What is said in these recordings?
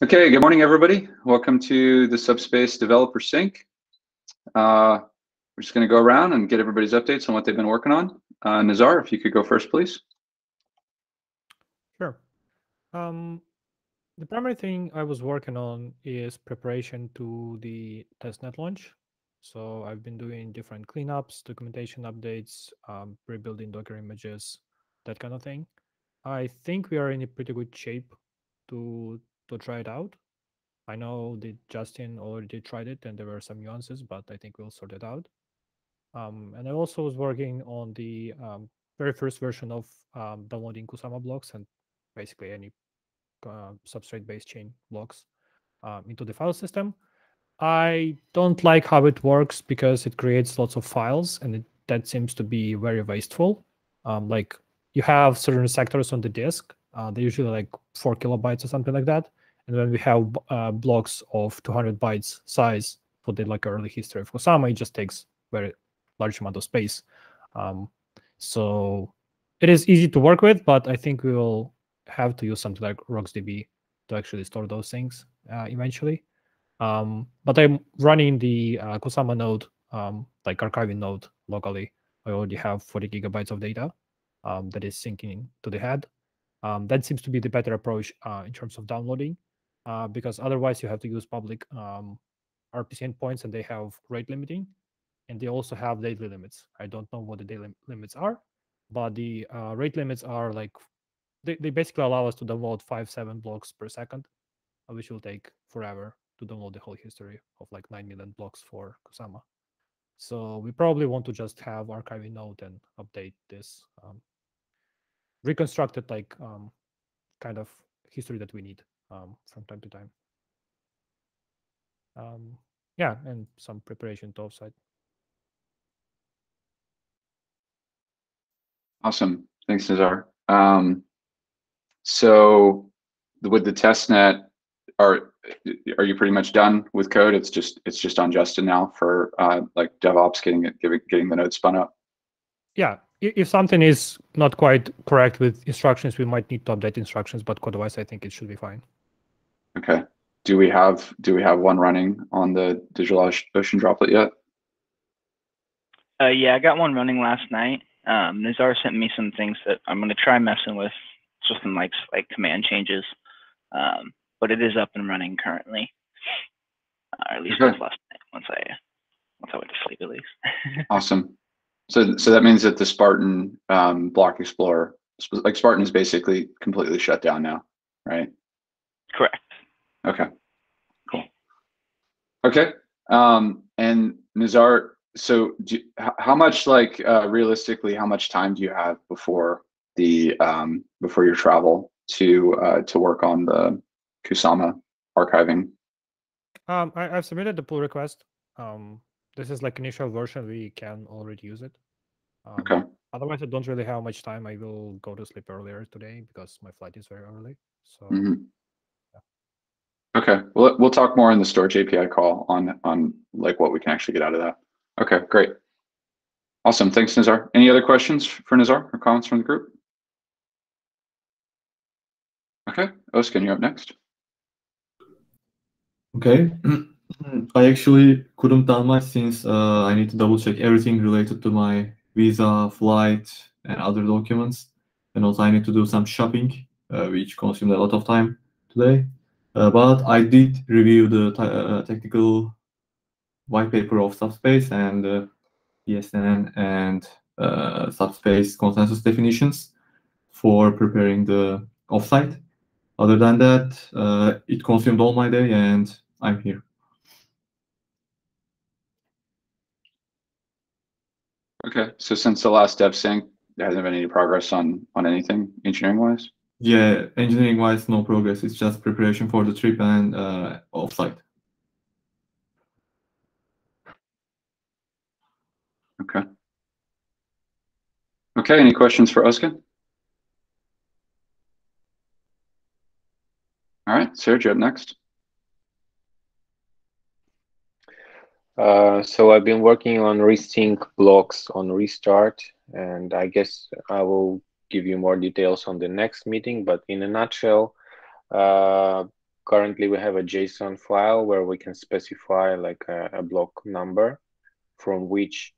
Okay, good morning, everybody. Welcome to the Subspace Developer Sync. We're just going to go around and get everybody's updates on what they've been working on. Nazar, if you could go first, please. Sure. The primary thing I was working on is preparation to the testnet launch. So I've been doing different cleanups, documentation updates, rebuilding Docker images, that kind of thing. I think we are in a pretty good shape to try it out. I know that Justin already tried it and there were some nuances, but I think we'll sort it out. And I also was working on the very first version of downloading Kusama blocks and basically any substrate-based chain blocks into the file system. I don't like how it works because it creates lots of files, and that seems to be very wasteful. Like you have certain sectors on the disk, they're usually like 4 kilobytes or something like that. And when we have blocks of 200 bytes size for the like early history of Kusama, it just takes very large amount of space. So it is easy to work with, but I think we will have to use something like RocksDB to actually store those things eventually. But I'm running the Kusama node, like archiving node locally. I already have 40 gigabytes of data that is syncing to the head. That seems to be the better approach in terms of downloading, because otherwise you have to use public RPC endpoints and they have rate limiting, and they also have daily limits. I don't know what the daily limits are, but the rate limits are like they basically allow us to download 5-7 blocks per second, which will take forever to download the whole history of like 9 million blocks for Kusama. So we probably want to just have archiving node and update this reconstructed like kind of history that we need from time to time. Yeah, and some preparation to offsite. Awesome. Thanks, Nazar. So with the testnet, are you pretty much done with code? It's just on Justin now for like DevOps getting the node spun up. Yeah, if something is not quite correct with instructions, we might need to update instructions, but code-wise, I think it should be fine. Okay. Do we have one running on the DigitalOcean droplet yet? Yeah, I got one running last night. Nazar sent me some things that I'm going to try messing with, just some like command changes. But it is up and running currently, or at least it was last night. Once I went to sleep, at least. Awesome. So that means that the Spartan block explorer, like Spartan, is basically completely shut down now, right? Correct. Okay. Cool. Okay. And Nazar, so how much, like realistically, how much time do you have before the before your travel to work on the Kusama archiving? I've submitted the pull request. This is like initial version. We can already use it. Okay. Otherwise, I don't really have much time. I will go to sleep earlier today because my flight is very early. So. Yeah. Okay. Well, we'll talk more in the storage API call on like what we can actually get out of that. Okay. Great. Awesome. Thanks, Nazar. Any other questions for Nazar or comments from the group? Okay. Ozgun, you're up next. Okay. I actually couldn't tell much since I need to double check everything related to my visa, flight, and other documents. And also I need to do some shopping, which consumed a lot of time today. But I did review the technical white paper of Subspace and ESN and Subspace consensus definitions for preparing the offsite. Other than that, it consumed all my day and I'm here. Okay, so since the last dev sync, there hasn't been any progress on anything engineering wise? Yeah, engineering wise, no progress. It's just preparation for the trip and offsite. Okay. Okay, any questions for Ozgun? All right, Serge, you're up next. So I've been working on resync blocks on restart, and I guess I will give you more details on the next meeting. But in a nutshell, currently we have a JSON file where we can specify like a block number from which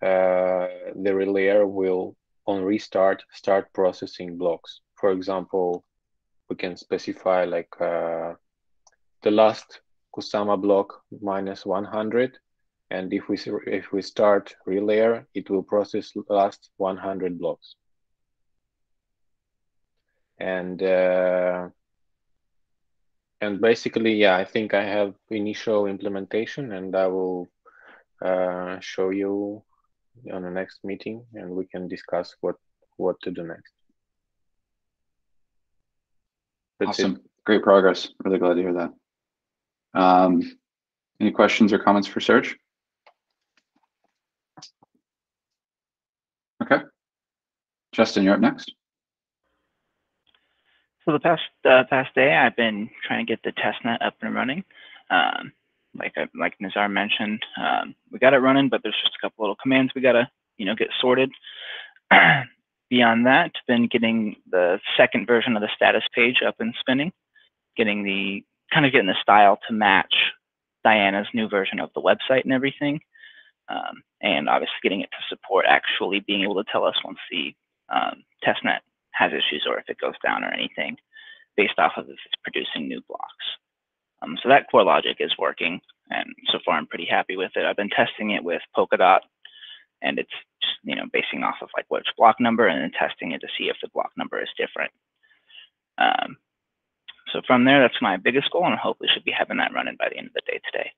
the relayer will, on restart, start processing blocks. For example, we can specify like the last Kusama block minus 100, and if we start relayer, it will process last 100 blocks. And basically, yeah, I think I have initial implementation, and I will show you on the next meeting, and we can discuss what to do next. That's Awesome. it. Great progress. Really glad to hear that. Any questions or comments for Serge? Okay. Justin, you're up next. So the past day, I've been trying to get the testnet up and running. Like Nazar mentioned, we got it running, but there's just a couple little commands we gotta get sorted. Beyond that, been getting the second version of the status page up and spinning, getting the style to match Diana's new version of the website and everything, and obviously getting it to support actually being able to tell us once the testnet has issues or if it goes down or anything based off of if it's producing new blocks. So that core logic is working, and so far I'm pretty happy with it. I've been testing it with Polkadot, and it's just, basing off of like which block number and then testing it to see if the block number is different. So from there, that's my biggest goal, and I hopefully should be having that running by the end of the day today.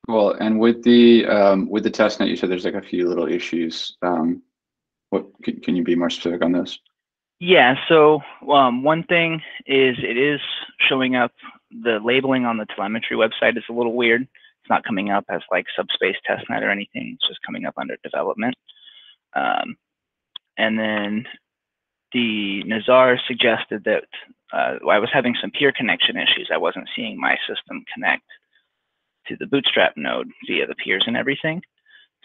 Well, and with the testnet, you said there's like a few little issues. What can you be more specific on those? Yeah, so one thing is it is showing up, the labeling on the telemetry website is a little weird. It's not coming up as like Subspace testnet or anything. It's just coming up under development. And then the Nazar suggested that I was having some peer connection issues. I wasn't seeing my system connect to the Bootstrap node via the peers and everything.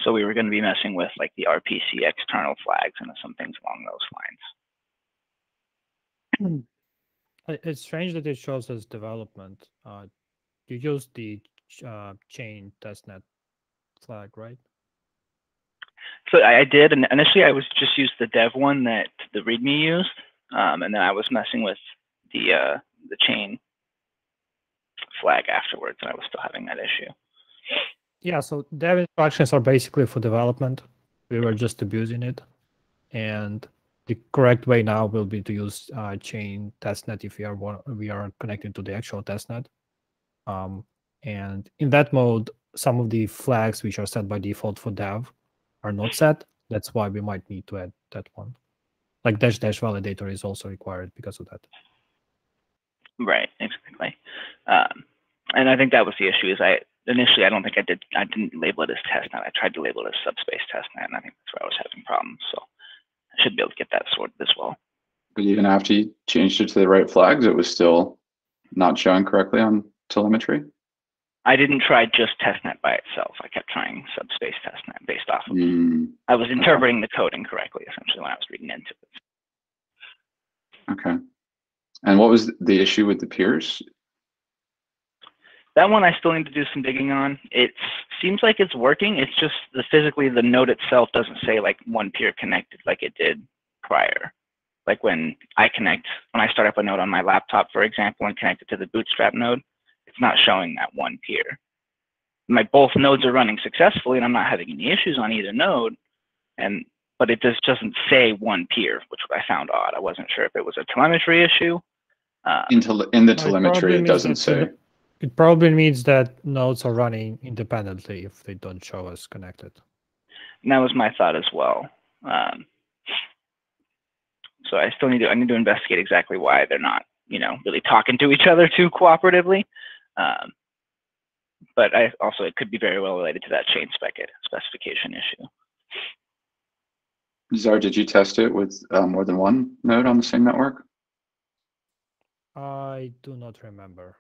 So we were going to be messing with like the RPC external flags and some things along those lines. It's strange that it shows as development. You use the chain testnet flag, right? So I did, and initially I was just used the dev one that the README used, and then I was messing with the chain flag afterwards, and I was still having that issue. Yeah, so dev instructions are basically for development. We were just abusing it, and the correct way now will be to use chain testnet if we are connected to the actual testnet. And in that mode, some of the flags which are set by default for dev are not set. That's why we might need to add that one. Like dash validator is also required because of that. Right, exactly. And I think that was the issue. Is initially I don't think I didn't label it as testnet. I tried to label it as Subspace testnet, and I think that's where I was having problems. So I should be able to get that sorted as well. But even after you changed it to the right flags, it was still not showing correctly on telemetry? I didn't try just testnet by itself. I kept trying Subspace testnet based off of I was interpreting the code incorrectly, essentially, when I was reading into it. Okay. And what was the issue with the peers? That one I still need to do some digging on. It seems like it's working. It's just physically the node itself doesn't say like one peer connected like it did prior. Like when I start up a node on my laptop, for example, and connect it to the Bootstrap node, it's not showing that one peer. Both nodes are running successfully, and I'm not having any issues on either node, but it just doesn't say one peer, which I found odd. I wasn't sure if it was a telemetry issue. In the telemetry, it doesn't say. It probably means that nodes are running independently if they don't show us connected. And that was my thought as well. So I still need to investigate exactly why they're not, really talking to each other too cooperatively. But it could be very well related to that chain specification issue. Nazar, did you test it with more than one node on the same network? I do not remember.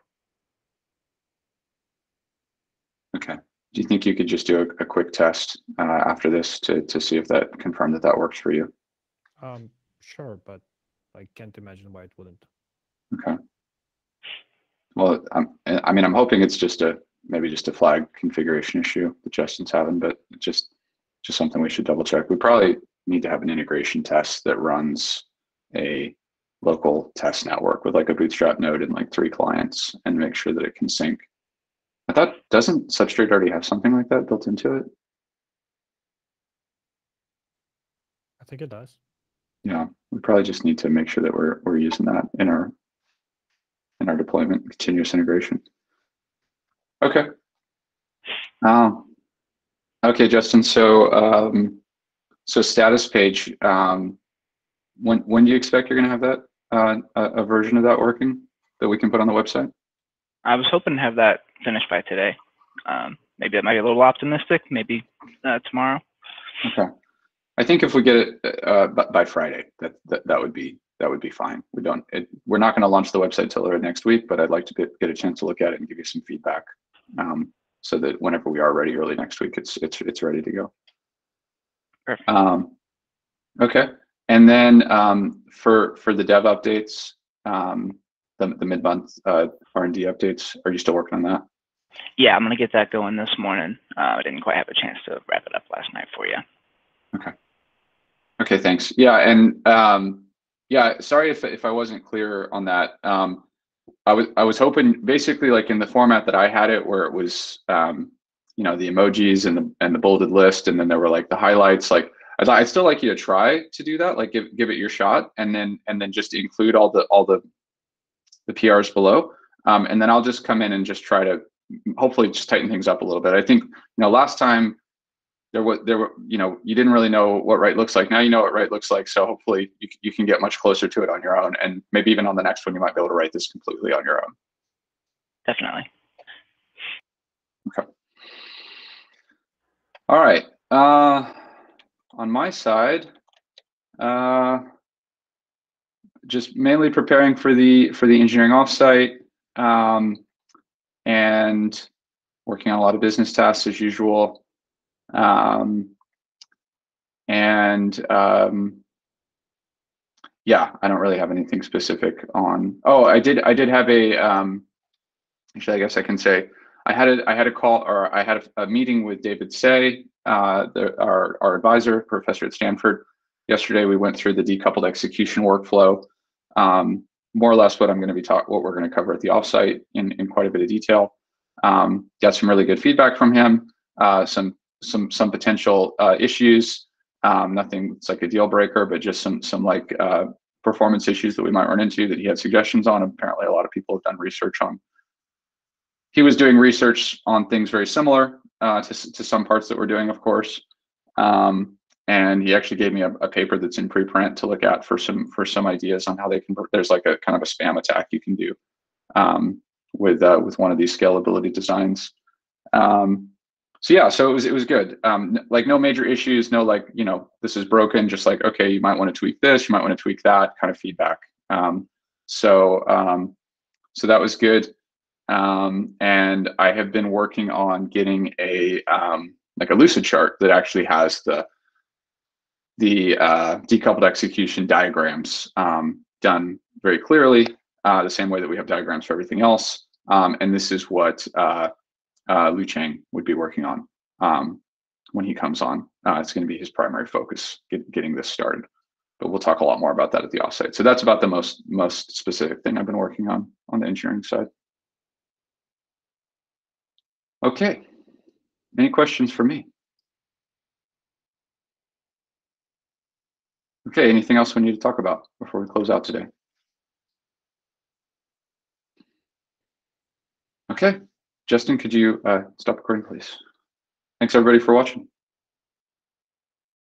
Okay. Do you think you could just do a quick test after this to see if that confirmed that works for you? Sure, but I can't imagine why it wouldn't. Okay. Well, I mean, I'm hoping it's just maybe just a flag configuration issue that Justin's having, but just something we should double check. We probably need to have an integration test that runs a local test network with like a Bootstrap node and like 3 clients and make sure that it can sync. I thought, doesn't Substrate already have something like that built into it? I think it does. Yeah, we probably just need to make sure that we're using that in our deployment, continuous integration. Okay. Okay, Justin. So so status page. When do you expect you're going to have that a version of that working that we can put on the website? I was hoping to have that finished by today. Maybe that might be a little optimistic. Maybe tomorrow. Okay. I think if we get it by Friday, that would be fine. We're not going to launch the website till next week, but I'd like to get a chance to look at it and give you some feedback, so that whenever we are ready early next week, it's ready to go. Perfect. Okay, and then for the dev updates, the mid-month R&D updates, are you still working on that? Yeah, I'm gonna get that going this morning. I didn't quite have a chance to wrap it up last night for you. Okay. Okay, thanks. Yeah, and yeah, sorry if I wasn't clear on that. I was hoping basically like in the format that I had it, where it was you know, the emojis and the bolded list, and then there were like the highlights. Like I'd still like you to try to do that, like give it your shot, and then just include all the PRs below, and then I'll just come in and just try to hopefully just tighten things up a little bit. I think, you know, last time there were, you know, you didn't really know what right looks like. Now you know what right looks like, so hopefully you can get much closer to it on your own, and maybe even on the next one you might be able to write this completely on your own. Definitely. Okay. All right. On my side, just mainly preparing for the engineering offsite, and working on a lot of business tasks as usual. Yeah, I don't really have anything specific on. Oh, I did have a actually, I guess I can say I had a call, or I had a meeting with David Say, our advisor, professor at Stanford. Yesterday, we went through the decoupled execution workflow, more or less what we're going to cover at the offsite in quite a bit of detail. Got some really good feedback from him. Some potential issues. Nothing that's like a deal breaker, but just some like performance issues that we might run into that he had suggestions on. Apparently, a lot of people have done research on. He was doing research on things very similar to some parts that we're doing, of course. And he actually gave me a paper that's in preprint to look at for some ideas on how they can. There's like a kind of a spam attack you can do with one of these scalability designs. So yeah, so it was good. Like no major issues, no like, you know, this is broken, just like, okay, you might want to tweak this, you might want to tweak that kind of feedback. So that was good. And I have been working on getting a like a Lucid chart that actually has the decoupled execution diagrams done very clearly, the same way that we have diagrams for everything else. And this is what Lu Chang would be working on when he comes on. It's going to be his primary focus, getting this started. But we'll talk a lot more about that at the offsite. So that's about the most specific thing I've been working on the engineering side. Okay. Any questions for me? Okay. Anything else we need to talk about before we close out today? Okay. Justin, could you stop recording, please? Thanks everybody for watching.